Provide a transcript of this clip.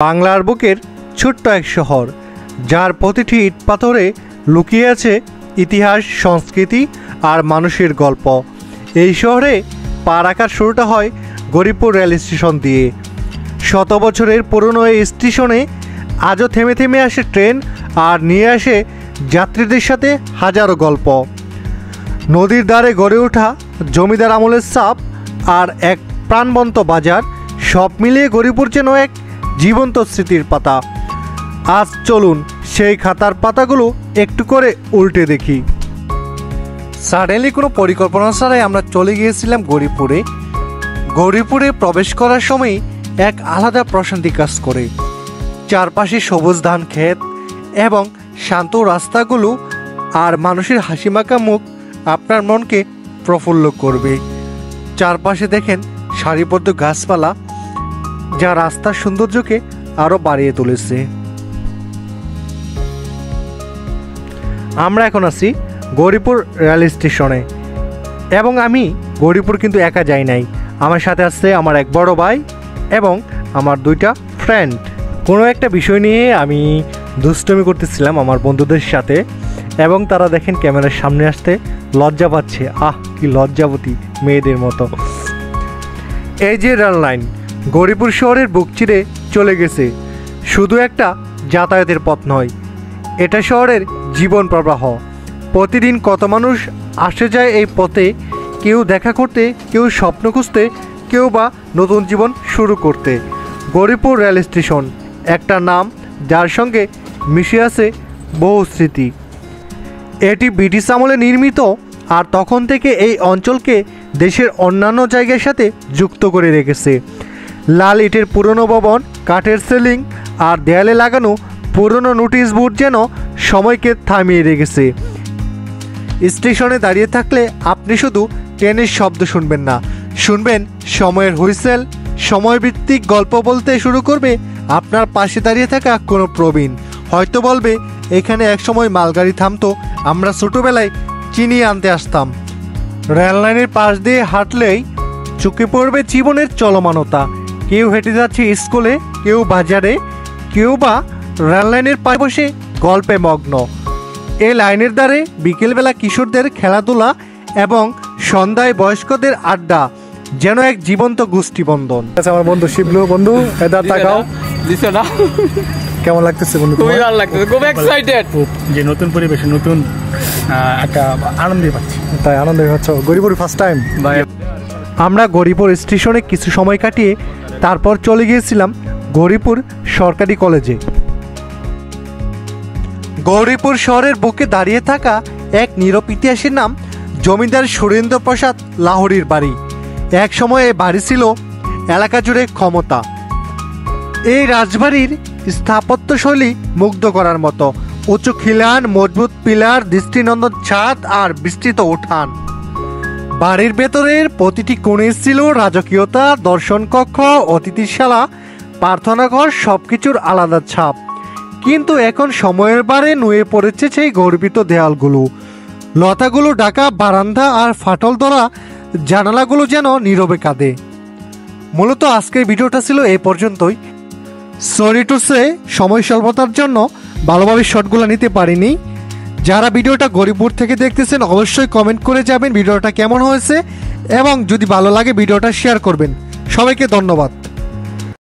বাংলার বুকের ছোট্ট এক শহর, যার প্রতিটি ইট পাথরে লুকিয়ে আছে ইতিহাস, সংস্কৃতি আর মানুষের গল্প। এই শহরে পা রাখার শুরুটা হয় গরিপুর রেল স্টেশন দিয়ে। শত বছরের পুরনো এই স্টেশনে আজও থেমে থেমে আসে ট্রেন আর নিয়ে আসে যাত্রীদের সাথে হাজারো গল্প। নদীর ধারে গড়ে ওঠা জমিদার আমলের ছাপ আর এক প্রাণবন্ত বাজার, সব মিলিয়ে গরিপুর যেন এক জীবন্ত স্মৃতির পাতা। আজ চলুন সেই খাতার পাতাগুলো একটু করে উল্টে দেখি। সাডেনলি কোনো পরিকল্পনা ছাড়াই আমরা চলে গিয়েছিলাম গরিপুরে। গরিপুরে প্রবেশ করার সময় এক আলাদা প্রশান্তি কাজ করে। চারপাশে সবুজ ধান ক্ষেত এবং শান্ত রাস্তাগুলো আর মানুষের হাসিমাখা মুখ আপনার মনকে প্রফুল্ল করবে। চারপাশে দেখেন সারিবদ্ধ গাছপালা, যা রাস্তার সৌন্দর্যকে আরও বাড়িয়ে তুলেছে। আমরা এখন আছি গরিপুর রেল স্টেশনে এবং আমি গরিপুর কিন্তু একা যাই নাই, আমার সাথে আসছে আমার এক বড় ভাই এবং আমার দুইটা ফ্রেন্ড। কোনো একটা বিষয় নিয়ে আমি দুষ্টমি করতেছিলাম আমার বন্ধুদের সাথে এবং তারা দেখেন ক্যামেরার সামনে আসতে লজ্জা পাচ্ছে। কি লজ্জাবতী মেয়েদের মতো। এই যে রেল লাইন গরিপুর শহরের বুক চিরে চলে গেছে, শুধু একটা যাতায়াতের পথ নয়, এটা শহরের জীবন প্রবাহ। প্রতিদিন কত মানুষ আসে যায় এই পথে, কেউ দেখা করতে, কেউ স্বপ্ন খুঁজতে, কেউ বা নতুন জীবন শুরু করতে। গরিপুর রেল স্টেশন একটা নাম যার সঙ্গে মিশে আছে বহু স্মৃতি। এটি ব্রিটিশ আমলে নির্মিত আর তখন থেকে এই অঞ্চলকে দেশের অন্যান্য জায়গার সাথে যুক্ত করে রেখেছে। লাল ইটের পুরনো ভবন, কাঠের সিলিং আর দেয়ালে লাগানো পুরনো নোটিশ বোর্ড যেন সময়কে থামিয়ে রেখেছে। স্টেশনে দাঁড়িয়ে থাকলে আপনি শুধু ট্রেনের শব্দ শুনবেন না, শুনবেন সময়ের হুইসেল। সময়ভিত্তিক গল্প বলতে শুরু করবে আপনার পাশে দাঁড়িয়ে থাকা কোনো প্রবীণ। হয়তো বলবে, এখানে একসময় মালগাড়ি থামতো, আমরা ছোটোবেলায় চিনি আনতে আসতাম। রেল লাইনের পাশ দিয়ে হাঁটলেই চোখে পড়বে জীবনের চলমানতা। কেউ হেঁটে যাচ্ছে স্কুলে, কেউ বাজারে, কেউ বা রেল লাইনের পাশে বসে গল্পে মগ্ন। এই লাইনের ধারে বিকেলবেলা কিশোরদের খেলাধুলা এবং সন্ধ্যায় বয়স্কদের আড্ডা যেন এক জীবন্ত গোষ্ঠীবন্ধন। আমার বন্ধু শিবলু, বন্ধু এদার তাকাও, কেমন লাগতেছে বন্ধু? খুবই ভালো লাগতেছে, খুব এক্সাইটেড যে নতুন পরিবেশে নতুন একটা আনন্দ পাচ্ছি। তাই আনন্দ হচ্ছে। গরিপুর ফার্স্ট টাইম আমরা গরিপুর স্টেশনে কিছু সময় কাটিয়ে তারপর চলে গিয়েছিলাম গরিপুর সরকারি কলেজে। গৌরীপুর শহরের বুকে দাঁড়িয়ে থাকা এক নীরব ইতিহাসের নাম জমিদার সুরেন্দ্র প্রসাদ লাহোরীর বাড়ি। এক সময় এই বাড়ি ছিল এলাকা জুড়ে ক্ষমতা। এই রাজবাড়ির স্থাপত্যশৈলী মুগ্ধ করার মতো। উঁচু খিলান, মজবুত পিলার, দৃষ্টিনন্দন ছাদ আর বিস্তৃত উঠান। বাড়ির ভেতরের প্রতিটি কোণে ছিল রাজকীয়তা, দর্শন কক্ষ, অতিথিশালা, প্রার্থনাঘর, সবকিছুর আলাদা ছাপ। কিন্তু এখন সময়ের বারে নুয়ে পড়েছে সেই গর্বিত দেয়ালগুলো, লতাগুলো ঢাকা বারান্দা আর ফাটল ধরা জানালাগুলো যেন নীরবে কাঁদে। মূলত আজকের ভিডিওটা ছিল এই পর্যন্তই। সরি টু সে, সময় স্বল্পতার জন্য ভালোভাবে শটগুলো নিতে পারিনি। যারা ভিডিওটা গরিপুর থেকে দেখতেছেন অবশ্যই কমেন্ট করে যাবেন ভিডিওটা কেমন হয়েছে এবং যদি ভালো লাগে ভিডিওটা শেয়ার করবেন। সবাইকে ধন্যবাদ।